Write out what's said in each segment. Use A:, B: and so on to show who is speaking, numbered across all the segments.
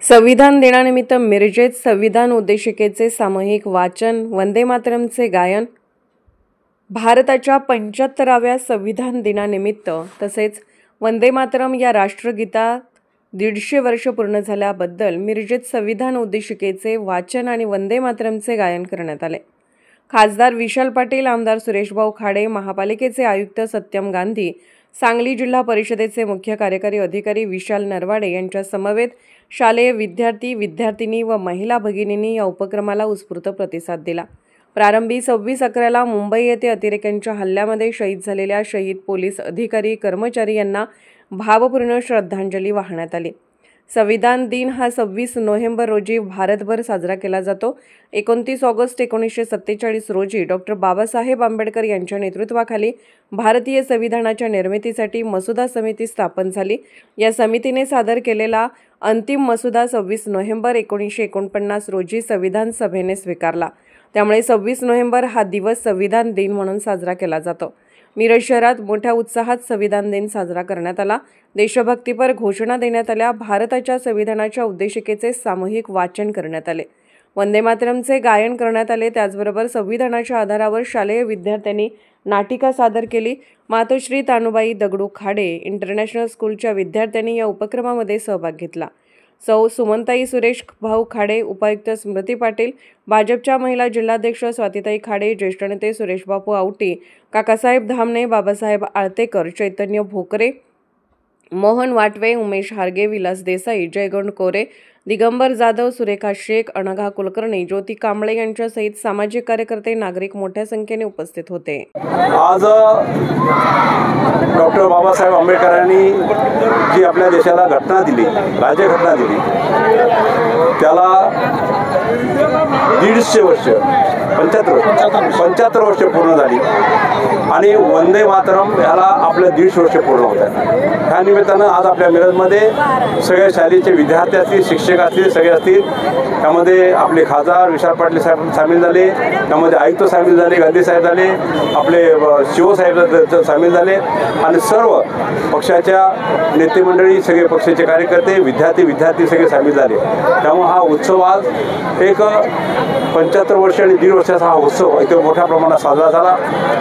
A: संविधान दिनानिमित्त मिरजेत संविधान उद्देशिकेचे सामूहिक वाचन, वंदे मातरमचे गायन। भारताच्या 75व्या संविधान दिनानिमित्त तसेच वंदे मातरम या राष्ट्रगीतात 150 वर्ष पूर्ण झाल्याबद्दल मिरजेत संविधान उद्देशिकेचे वाचन आणि वंदे मातरमचे गायन करण्यात आले। खासदार विशाल पाटील, आमदार सुरेशभाऊ खाडे, महापालिकेचे आयुक्त सत्यम गांधी, सांगली जिल्हा परिषदेचे मुख्य कार्यकारी अधिकारी विशाल नरवाडे यांच्या समवेत शालेय विद्यार्थी, विद्यार्थिनी व महिला भगिनींनी या उपक्रमाला उत्स्फूर्त प्रतिसाद दिला। प्रारंभी 26/11ला मुंबई येथे अतिरेक्यांच्या हल्ल्यामध्ये शहीद झालेल्या शहीद पोलीस अधिकारी, कर्मचारी यांना भावपूर्ण श्रद्धांजली वाहण्यात आली। संविधान दिन हा 26 नोव्हेंबर रोजी भारतभर साजरा केला जातो। 29 ऑगस्ट 1947 रोजी डॉक्टर बाबासाहेब आंबेडकर यांच्या नेतृत्वाखाली भारतीय संविधानाच्या निर्मितीसाठी मसुदा समिती स्थापन झाली। या समितीने सादर केलेला अंतिम मसुदा 26 नोव्हेंबर 1949 रोजी संविधान सभेने स्वीकारला। त्यामुळे 26 नोव्हेंबर हा दिवस संविधान दिन म्हणून साजरा केला जातो। मिरज शहरात मोठ्या उत्साहात संविधान दिन साजरा करण्यात आला। देशभक्तीपर घोषणा देण्यात आल्या। भारताच्या संविधानाच्या उद्देशिकेचे सामूहिक वाचन करण्यात आले। वंदे मातरमचे गायन करण्यात आले। त्याचबरोबर संविधानाच्या आधारावर शालेय विद्यार्थ्यांनी नाटिका सादर केली। मातोश्री तानुबाई दगडू खाडे इंटरनॅशनल स्कूलच्या विद्यार्थ्यांनी या उपक्रमामध्ये सहभाग घेतला। सौ सुमनताई सुरेश भाऊ खाडे, उपायुक्त स्मृती पाटील, भाजपच्या महिला जिल्हाध्यक्ष स्वातीताई खाडे, ज्येष्ठ नेते सुरेशबापू आवटी, काकासाहेब धामणे, बाबासाहेब आळतेकर, चैतन्य भोकरे, मोहन वाटवे, उमेश हारगे, विलास देसाई, जयगण कोरे, दिगंबर जाधव, सुरेखा शेख, अनघा कुलकर्णी, ज्योती कांबळे यांच्यासहित सामाजिक कार्यकर्ते, नागरिक मोठ्या संख्येने उपस्थित होते।
B: आज डॉक्टर बाबासाहेब आंबेडकरांनी जी आपल्या देशाला घटना दिली, राज्यघटना दिली, त्याला 150 वर्ष 75 वर्ष पूर्ण झाली आणि वंदे मातरम याला आपल्या 150 वर्ष पूर्ण होत आहेत। त्या निमित्तानं आज आपल्या मिरजमध्ये सगळ्या शाळेचे विद्यार्थी असतील, शिक्षक असतील, सगळे असतील। त्यामध्ये आपले खासदार विशाल पाटील साहेब सामील झाले, त्यामध्ये आयुक्त सामील झाले, गांधी साहेब झाले, आपले शिवसाहेब सामील झाले आणि सर्व पक्षाच्या नेते मंडळी, सगळे पक्षाचे कार्यकर्ते, विद्यार्थी सगळे सामील झाले। त्यामुळे हा उत्सव आज एक 75 वर्ष आणि 1.5 वर्षाचा हा उत्सव इथे मोठ्या प्रमाणात साजरा झाला।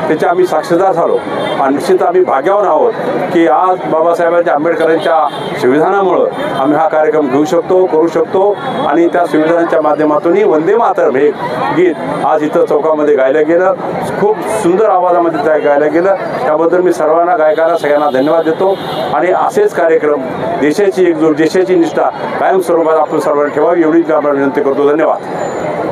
B: त्याचे आम्ही साक्षीदार झालो आणि निश्चित आम्ही भाग्यवान आहोत की आज बाबासाहेबांच्या आंबेडकरांच्या संविधानामुळे आम्ही हा कार्यक्रम घेऊ शकतो, करू शकतो आणि त्या संविधानाच्या माध्यमातून वंदे मातरम हे गीत आज इथं चौकामध्ये गायलं गेलं। खूप सुंदर आवाजामध्ये ते गायलं गेलं। त्याबद्दल मी सर्वांना, गायकांना, सगळ्यांना धन्यवाद देतो आणि असेच कार्यक्रम, देशाची एकजूट, देशाची निष्ठा कायम स्वरूपात आपण सर्वांना ठेवावी एवढीच आपण विनंती करतो। धन्यवाद।